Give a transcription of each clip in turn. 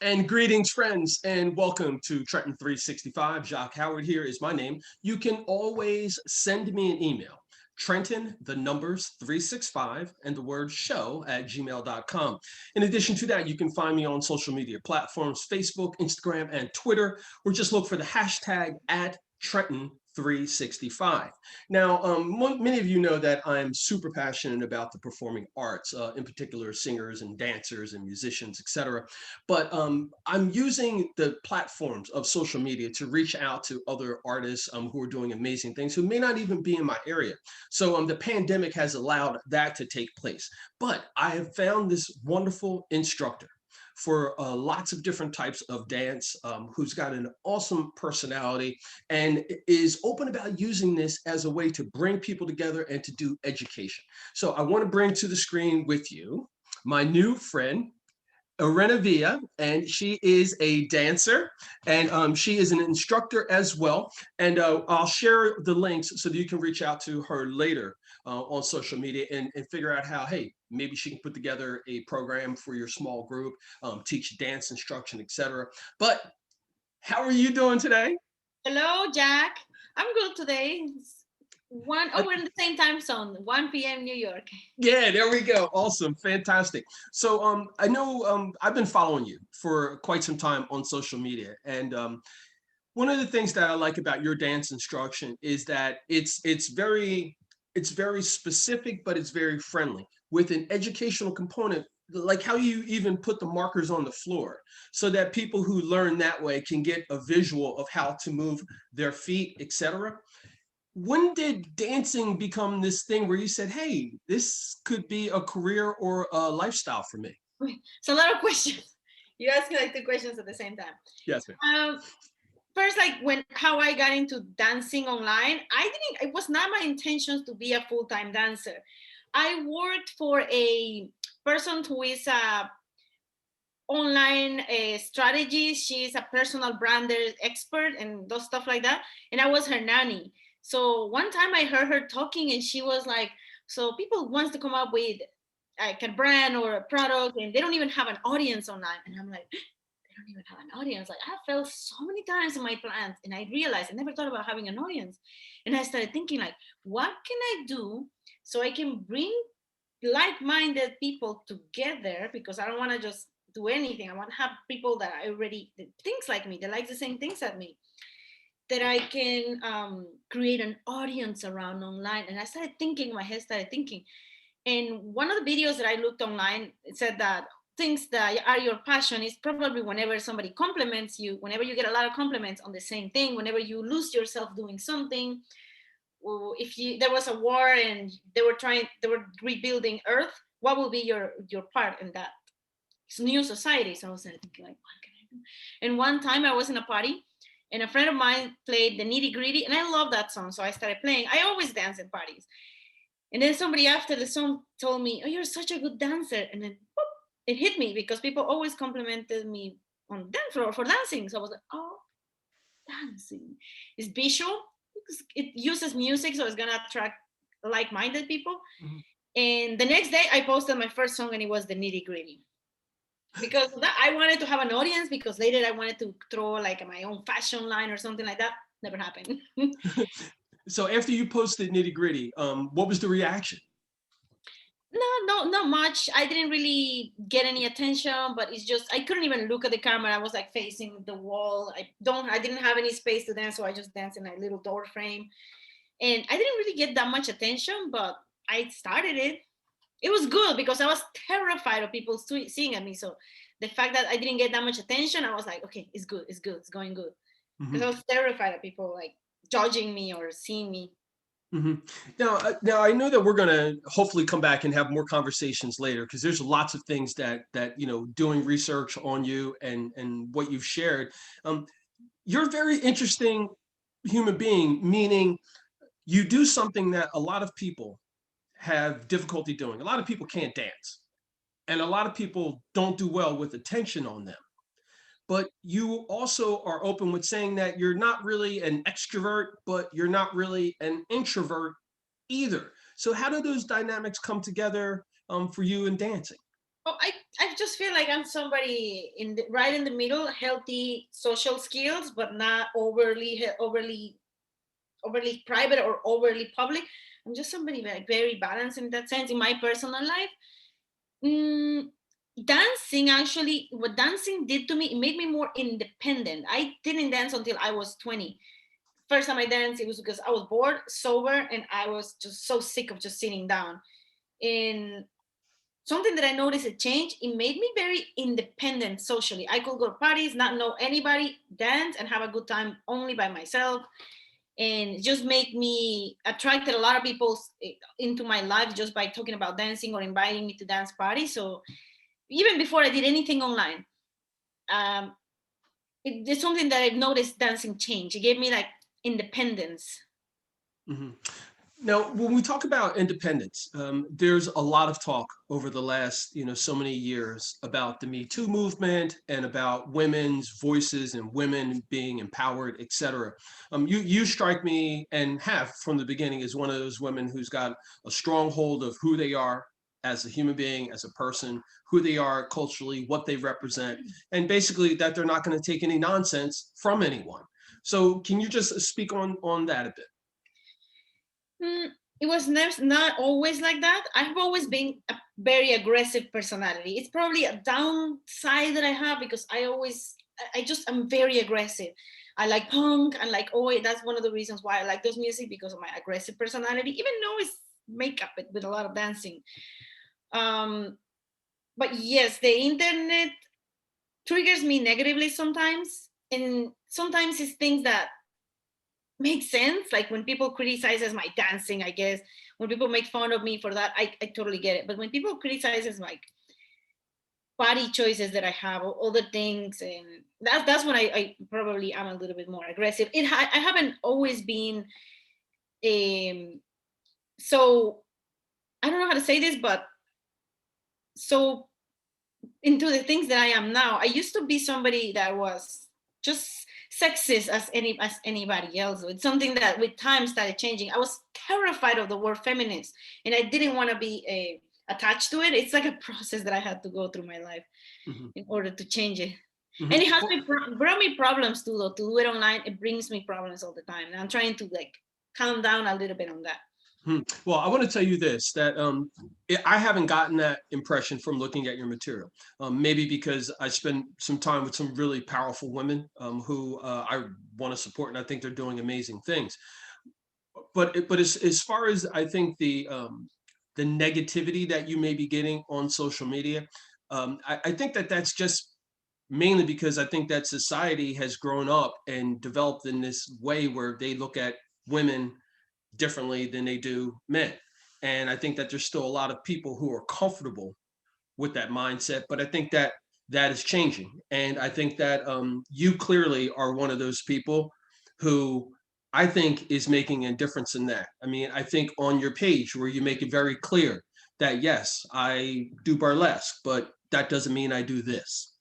And greetings, friends, and welcome to Trenton 365. Jacque Howard here is my name. You can always send me an email. Trenton, the numbers 365, and the word show at gmail.com. In addition to that, you can find me on social media platforms Facebook, Instagram, and Twitter, or just look for the hashtag at Trenton 365. Now, many of you know that I'm super passionate about the performing arts, in particular singers and dancers and musicians, etc. But I'm using the platforms of social media to reach out to other artists who are doing amazing things who may not even be in my area. So the pandemic has allowed that to take place. But I have found this wonderful instructor for lots of different types of dance, who's got an awesome personality and is open about using this as a way to bring people together and to do education. So I want to bring to the screen with you my new friend, Aranivah, and she is a dancer, and she is an instructor as well. And I'll share the links so that you can reach out to her later on social media and figure out how, hey, maybe she can put together a program for your small group, teach dance instruction, etc. But how are you doing today? Hello, Jack. I'm good today. We're in the same time zone, 1 p.m. New York. Yeah, there we go. Awesome. Fantastic. So I know I've been following you for quite some time on social media. And one of the things that I like about your dance instruction is that it's very specific, but it's very friendly with an educational component, like how you even put the markers on the floor so that people who learn that way can get a visual of how to move their feet, etc. When did dancing become this thing where you said, hey, this could be a career or a lifestyle for me? It's a lot of questions. You ask me like two questions at the same time. Yes, ma'am. First, like when how I got into dancing online, I didn't. It was not my intentions to be a full-time dancer. I worked for a person who is a online strategy. She's a personal brander expert and those stuff like that. And I was her nanny. So one time I heard her talking and she was like, so people wants to come up with like a brand or a product and they don't even have an audience online. And I'm like, they don't even have an audience. Like I felt so many times in my plans and I realized I never thought about having an audience. And I started thinking like, what can I do so I can bring like-minded people together, because I don't want to just do anything. I want to have people that I already that thinks like me, that like the same things as me, that I can create an audience around online. And I started thinking, my head started thinking. And one of the videos that I looked online, it said that things that are your passion is probably whenever somebody compliments you, whenever you get a lot of compliments on the same thing, whenever you lose yourself doing something, if you there was a war and they were rebuilding Earth, what will be your part in that new society? So I was thinking like, what can I do? And one time I was in a party and a friend of mine played the Nitty Gritty and I love that song, so I started playing. I always dance at parties. And then somebody after the song told me, oh, you're such a good dancer. And then whoop, it hit me because people always complimented me on dance floor for dancing. So I was like, oh, dancing is visual. It uses music, so it's gonna attract like-minded people. Mhm. And the next day, I posted my first song, and it was the Nitty Gritty because of that, I wanted to have an audience. Because later, I wanted to throw like my own fashion line or something like that. Never happened. So after you posted Nitty Gritty, what was the reaction? No, not much. I didn't really get any attention, but it's just I couldn't even look at the camera. I was like facing the wall. I didn't have any space to dance, so I just danced in a little door frame. And I didn't really get that much attention, but I started it. It was good because I was terrified of people seeing at me. So the fact that I didn't get that much attention, I was like, okay, it's good, it's good, it's going good. Because Mhm. I was terrified of people like judging me or seeing me. Mhm. Now I know that we're going to hopefully come back and have more conversations later because there's lots of things that doing research on you and what you've shared. Um, you're a very interesting human being, meaning you do something that a lot of people have difficulty doing. A lot of people can't dance, and a lot of people don't do well with attention on them. But you also are open with saying that you're not really an extrovert, but you're not really an introvert either. So how do those dynamics come together for you in dancing? Oh, I just feel like I'm somebody in the right in the middle, healthy social skills, but not overly private or overly public. I'm just somebody like very balanced in that sense in my personal life. Mm, dancing actually, what dancing did to me, it made me more independent. I didn't dance until I was 20. First time I danced, it was because I was bored, sober, and I was just so sick of just sitting down. And something that I noticed a change, it made me very independent socially. I could go to parties, not know anybody, dance and have a good time only by myself. And just make me attracted a lot of people into my life just by talking about dancing or inviting me to dance parties. So even before I did anything online, um, it's something that I've noticed dancing change. It gave me like independence. Mhm. Now, when we talk about independence, there's a lot of talk over the last, so many years about the Me Too movement and about women's voices and women being empowered, et cetera. You strike me and have from the beginning as one of those women who's got a strong hold of who they are as a human being, as a person, who they are culturally, what they represent, and basically that they're not going to take any nonsense from anyone. So, can you just speak on that a bit? Hmm, it was never, not always like that. I've always been a very aggressive personality. It's probably a downside that I have because I'm very aggressive. I like punk and like, oh, that's one of the reasons why I like those music because of my aggressive personality, even though it's makeup with a lot of dancing. Um, but yes, the internet triggers me negatively sometimes. And sometimes it's things that makes sense. Like when people criticizes my dancing, I guess when people make fun of me for that, I totally get it. But when people criticizes like body choices that I have or other things, and that's when I probably am a little bit more aggressive. I haven't always been um so I don't know how to say this, but so into the things that I am now. I used to be somebody that was just sexist as anybody else. So it's something that with time started changing. I was terrified of the word feminist, and I didn't want to be attached to it. It's like a process that I had to go through my life Mhm. in order to change it. And Mhm. it has Well, brought me problems too, though. To do it online, it brings me problems all the time. And I'm trying to like calm down a little bit on that. Well, I want to tell you this that I haven't gotten that impression from looking at your material. Maybe because I spend some time with some really powerful women who I want to support, and I think they're doing amazing things. But as far as I think the negativity that you may be getting on social media, I think that that's just mainly because I think that society has grown up and developed in this way where they look at women differently than they do men. And I think that there's still a lot of people who are comfortable with that mindset, but I think that that is changing. And I think that you clearly are one of those people who I think is making a difference in that. I mean, I think on your page where you make it very clear that yes, I do burlesque, but that doesn't mean I do this.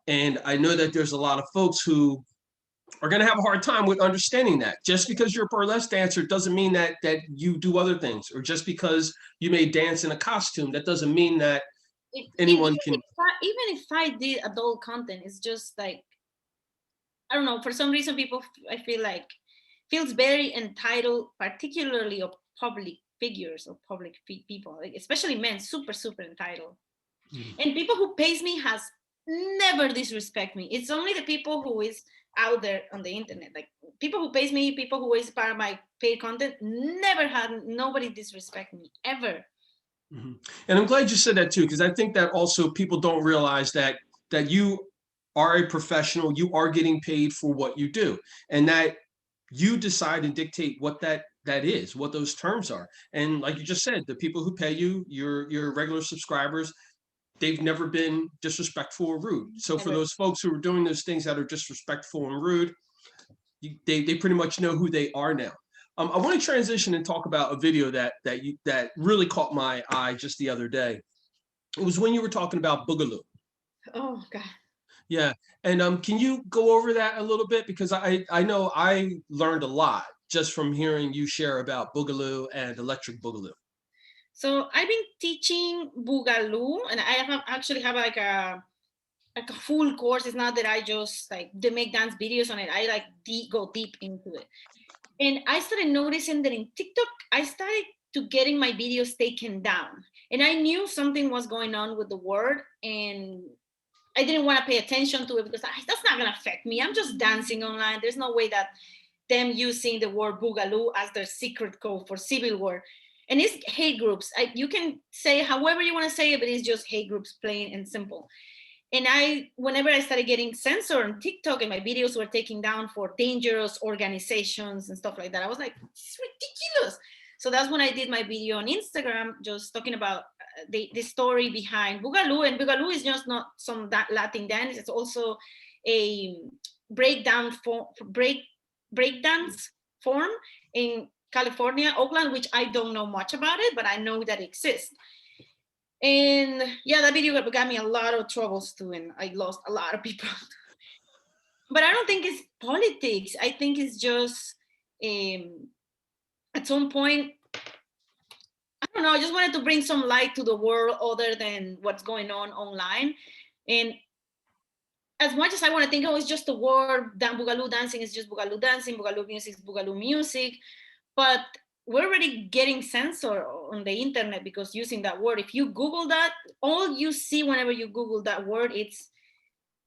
And I know that there's a lot of folks who are going to have a hard time with understanding that. Just because you're a burlesque dancer doesn't mean that you do other things, or just because you may dance in a costume, that doesn't mean that anyone can. Even if I did adult content, it's just like I don't know. For some reason, I feel like feels very entitled, particularly of public figures or public people, like especially men, super entitled. Mhm. And people who pays me has never disrespect me. It's only the people who is out there on the internet, like people who pays me, people who is part of my paid content. Never had nobody disrespect me ever. Mhm. And I'm glad you said that too, because I think that also people don't realize that you are a professional, you are getting paid for what you do, and that you decide and dictate what that is, what those terms are. And like you just said, the people who pay you, your regular subscribers, they've never been disrespectful or rude. So for Never. those folks who are doing those things that are disrespectful and rude, they pretty much know who they are now. I want to transition and talk about a video that really caught my eye just the other day. It was when you were talking about Boogaloo. Oh God. Yeah, and can you go over that a little bit because I know I learned a lot just from hearing you share about Boogaloo and Electric Boogaloo. So I've been teaching Boogaloo, and I actually have like a full course. It's not that I just like they make dance videos on it. I like go deep into it. And I started noticing that in TikTok, I started to getting my videos taken down. And I knew something was going on with the word, and I didn't want to pay attention to it because that's not going to affect me. I'm just dancing online. There's no way that them using the word boogaloo as their secret code for civil war. And it's hate groups. You can say however you want to say it, but it's just hate groups, plain and simple. And whenever I started getting censored on TikTok and my videos were taken down for dangerous organizations and stuff like that, I was like, it's ridiculous. So that's when I did my video on Instagram, just talking about the story behind Boogaloo. And Boogaloo is just not some Latin dance; it's also a breakdance form in California, Oakland, which I don't know much about it, but I know that it exists. And yeah, that video got me a lot of troubles too, and I lost a lot of people. But I don't think it's politics. I think it's just at some point, I don't know. I just wanted to bring some light to the world other than what's going on online. And as much as I want to think, oh, it's just a word, Boogaloo dancing is just Boogaloo dancing, Boogaloo music is Boogaloo music. But we're already getting censored on the internet because using that word. If you Google that, all you see whenever you Google that word, it's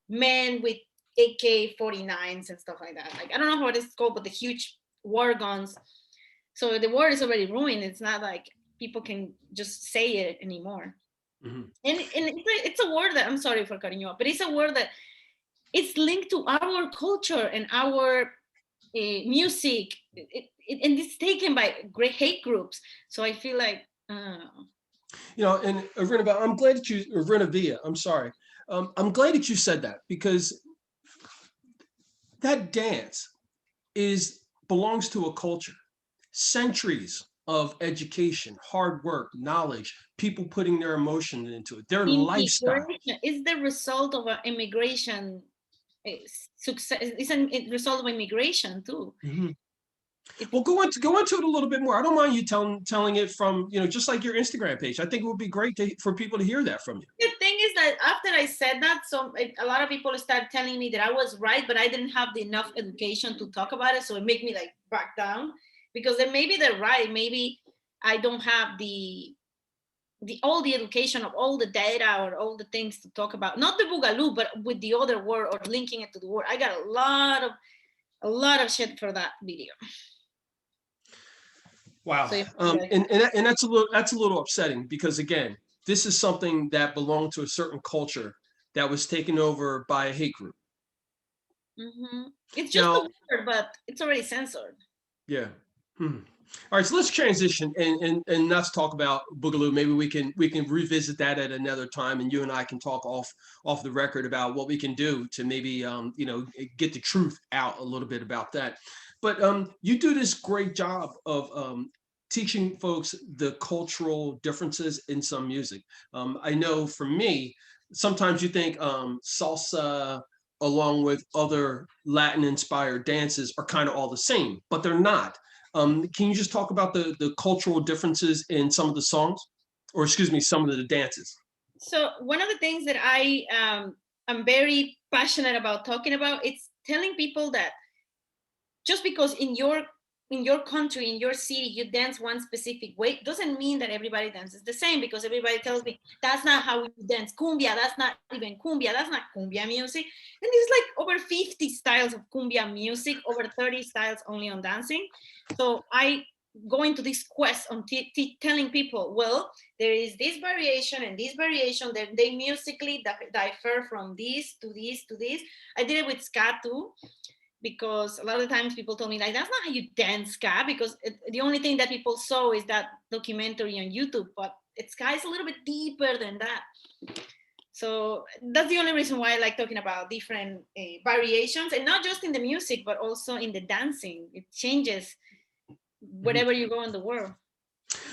men with AK-49s and stuff like that. Like, I don't know what it's called, but the huge war guns. So the word is already ruined. It's not like people can just say it anymore. Mm-hmm. And it's a word that, I'm sorry for cutting you off, but it's a word that it's linked to our culture and our music. And it's taken by great hate groups. So I feel like, you know, and Aranivah, I'm glad that you, Aranivah, I'm sorry. I'm glad that you said that, because that dance belongs to a culture, centuries of education, hard work, knowledge, people putting their emotion into it, their lifestyle. Is the result of an immigration success. It's a result of immigration too. Mm-hmm. Well, go into it a little bit more. I don't mind you telling it from, you know, just like your Instagram page. I think it would be great for people to hear that from you. The thing is that after I said that, a lot of people started telling me that I was right, but I didn't have enough education to talk about it. So it made me like back down, because then maybe they're right. Maybe I don't have all the education of all the data or all the things to talk about. Not the Boogaloo, but with the other word or linking it to the word. I got a lot of shit for that video. Wow. And that's a little upsetting, because again, this is something that belonged to a certain culture that was taken over by a hate group. Mm-hmm. It's just a word, but it's already censored. Yeah. All right, so let's transition and let's talk about Boogaloo. Maybe we can revisit that at another time, and you and I can talk off the record about what we can do to maybe you know, get the truth out a little bit about that. But you do this great job of teaching folks the cultural differences in some music. I know for me, sometimes you think salsa along with other Latin-inspired dances are kind of all the same, but they're not. Can you just talk about the cultural differences in some of the songs, or excuse me, some of the dances? So one of the things that I'm very passionate about talking about, it's telling people that just because in your country, in your city, you dance one specific way, doesn't mean that everybody dances the same, because everybody tells me that's not how we dance cumbia, that's not even cumbia, that's not cumbia music. And there's like over 50 styles of cumbia music, over 30 styles only on dancing. So I go into this quest on telling people, well, there is this variation and this variation, that they musically differ from this to this to this. I did it with ska too, because a lot of the times people told me like, that's not how you dance ska, because the only thing that people saw is that documentary on YouTube, but ska is a little bit deeper than that. So that's the only reason why I like talking about different variations, and not just in the music, but also in the dancing. It changes wherever you go in the world.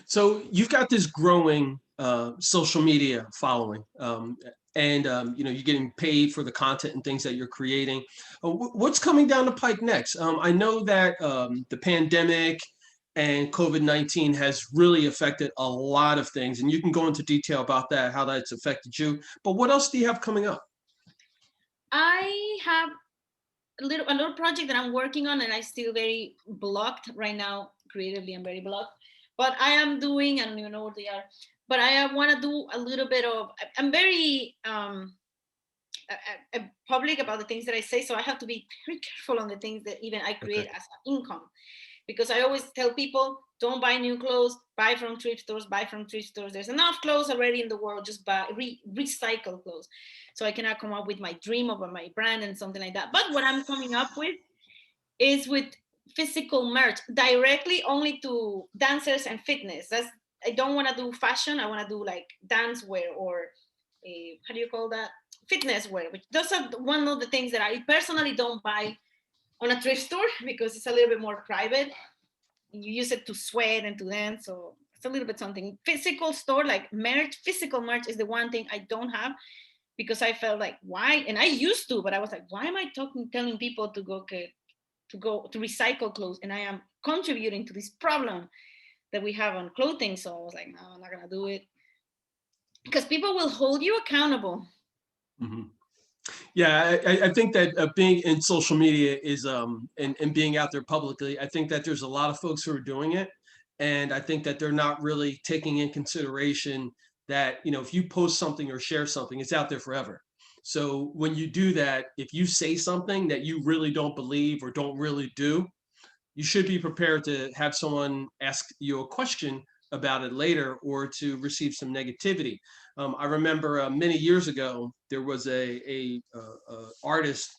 So you've got this growing social media following, and you know, you're getting paid for the content and things that you're creating. What's coming down the pike next? I know that the pandemic and COVID-19 has really affected a lot of things. And you can go into detail about that, how that's affected you. But what else do you have coming up? I have a little project that I'm working on, and I still very blocked right now. Creatively, I'm very blocked. But I am doing, I don't even know what they are, but I want to do a little bit of. I'm very public about the things that I say, so I have to be very careful on the things that even I create Okay. as an income, because I always tell people, don't buy new clothes, buy from thrift stores, buy from thrift stores. There's enough clothes already in the world, just buy, recycle clothes. So I cannot come up with my dream of my brand and something like that. But what I'm coming up with is with physical merch directly only to dancers and fitness. That's, I don't want to do fashion. I want to do like dance wear or how do you call that? Fitness wear, which those are one of the things that I personally don't buy on a thrift store because it's a little bit more private. You use it to sweat and to dance, so it's a little bit something. Physical store like merch, physical merch is the one thing I don't have because I felt like why, and I used to, but I was like, why am I telling people to go to recycle clothes, and I am contributing to this problem that we have on clothing. So I was like, no, I'm not gonna do it because people will hold you accountable. Mhm. Yeah, I think that being in social media is and being out there publicly, I think that there's a lot of folks who are doing it, and I think that they're not really taking in consideration that, you know, if you post something or share something, it's out there forever. So when you do that, if you say something that you really don't believe or don't really do, you should be prepared to have someone ask you a question about it later or to receive some negativity. I remember many years ago there was a artist,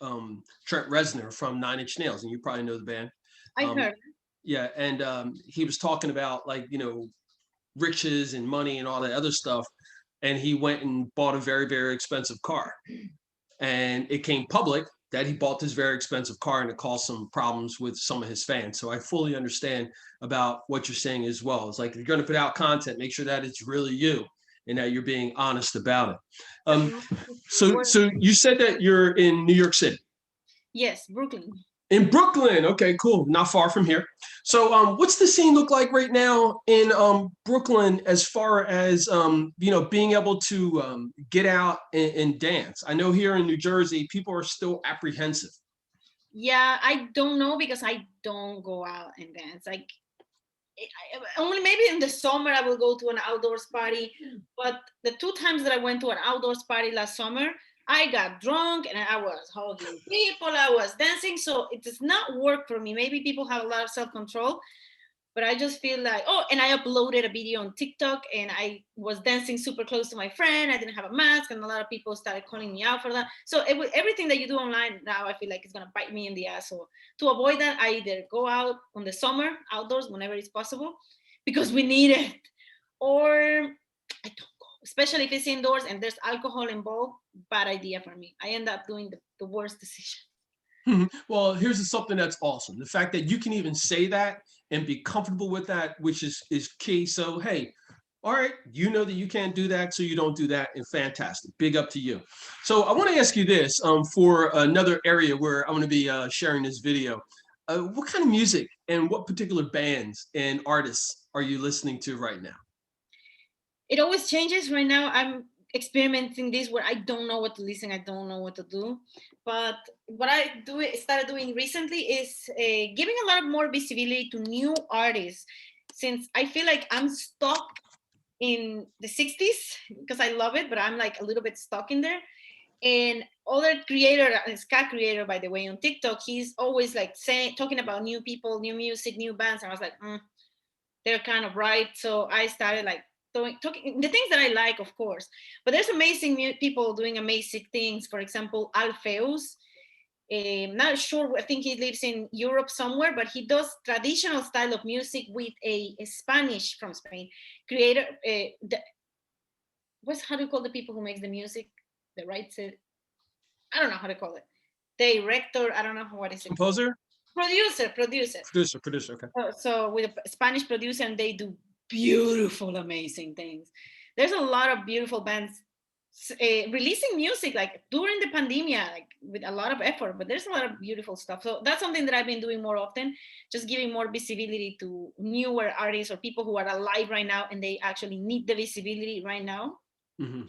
Trent Reznor from Nine Inch Nails, and you probably know the band. I Um, heard. yeah, and he was talking about, like, riches and money and all that other stuff, and he went and bought a very, very expensive car, and it came public that he bought this very expensive car, and it caused some problems with some of his fans. So I fully understand about what you're saying as well. It's like, if you're going to put out content, make sure that it's really you and that you're being honest about it. That's Um, not so you said that you're in New York City. yes, Brooklyn. In Brooklyn. Okay, cool. Not far from here. So, what's the scene look like right now in Brooklyn as far as being able to get out and dance? I know here in New Jersey, people are still apprehensive. Yeah, I don't know because I don't go out and dance. Like only maybe in the summer I will go to an outdoors party. But the two times that I went to an outdoors party last summer, I got drunk and I was hugging people. I was dancing, so it does not work for me. Maybe people have a lot of self control, but I just feel like, oh, and I uploaded a video on TikTok and I was dancing super close to my friend. I didn't have a mask, and a lot of people started calling me out for that. So it was everything that you do online now. I feel like it's gonna bite me in the ass. So to avoid that, I either go out on the summer outdoors whenever it's possible, because we need it, or I don't go, especially if it's indoors and there's alcohol involved. Bad idea for me. I end up doing the worst decision. Well, here's something that's awesome: the fact that you can even say that and be comfortable with that, which is key. So, hey, all right, you know that you can't do that, so you don't do that, and fantastic. Big up to you. So I want to ask you this, for another area where I'm going to be sharing this video. What kind of music and what particular bands and artists are you listening to right now? It always changes. Right now I'm experimenting this where I don't know what to listen, I don't know what to do. But what I started doing recently is giving a lot more visibility to new artists, since I feel like I'm stuck in the 60s because I love it, but I'm like a little bit stuck in there. And other creator, a ska creator, by the way, on TikTok, he's always like saying, talking about new people, new music, new bands, and I was like, they're kind of right. So I started like talking the things that I like, of course. But there's amazing people doing amazing things. For example, R.E.A.C.H. Not sure. I think he lives in Europe somewhere, but he does traditional style of music with a Spanish from Spain creator. What's how do you call the people who makes the music? The writes it. I don't know how to call it. Director. I don't know what is it called. Composer, Producer. producer. Okay. So with a Spanish producer, and they do beautiful, amazing things. There's a lot of beautiful bands releasing music like during the pandemic, like with a lot of effort, but there's a lot of beautiful stuff. So that's something that I've been doing more often, just giving more visibility to newer artists or people who are alive right now and they actually need the visibility right now. Mm-hmm.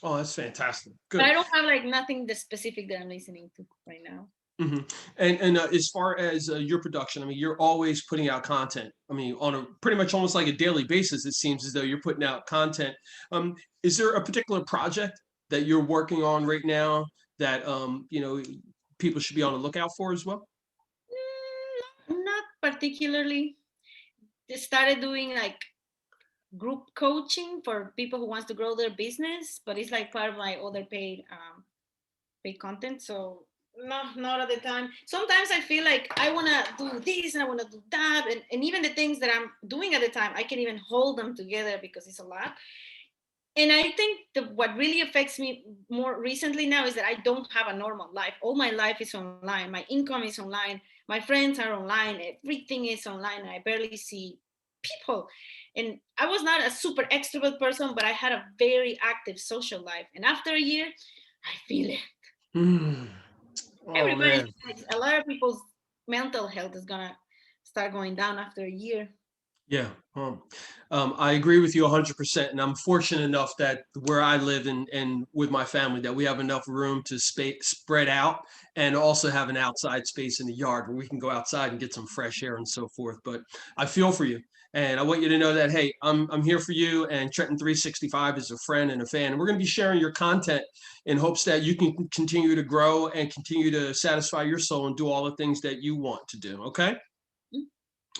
Oh, that's fantastic. But Good. I don't have like nothing the specific that I'm listening to right now. Mm-hmm. And as far as your production, I mean, you're always putting out content. I mean, on a pretty much almost like a daily basis, it seems as though you're putting out content. Is there a particular project that you're working on right now that people should be on the lookout for as well? Not particularly. Just started doing like group coaching for people who wants to grow their business, but it's like part of my other paid content. So no, not at the time. Sometimes I feel like I want to do this and I want to do that, and even the things that I'm doing at the time, I can even hold them together because it's a lot. And I think what really affects me more recently now is that I don't have a normal life. All my life is online. My income is online. My friends are online. Everything is online. I barely see people. And I was not a super extrovert person, but I had a very active social life. And after a year, I feel it. Mm. Oh Everybody, man. a lot of people's mental health is gonna start going down after a year. Yeah, I agree with you 100%, and I'm fortunate enough that where I live and with my family that we have enough room to spread out and also have an outside space in the yard where we can go outside and get some fresh air and so forth. But I feel for you, and I want you to know that hey, I'm here for you, and Trenton 365 is a friend and a fan, and we're going to be sharing your content in hopes that you can continue to grow and continue to satisfy your soul and do all the things that you want to do. Okay.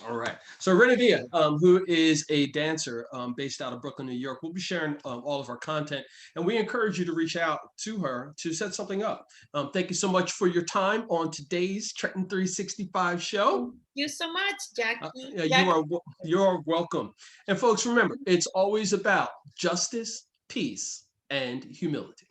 All right. So Aranivah, who is a dancer based out of Brooklyn, New York, will be sharing all of our content, and we encourage you to reach out to her to set something up. Thank you so much for your time on today's Trenton 365 show. Thank you so much, Jackie. Yeah, Jackie. you are welcome. And folks, remember, it's always about justice, peace, and humility.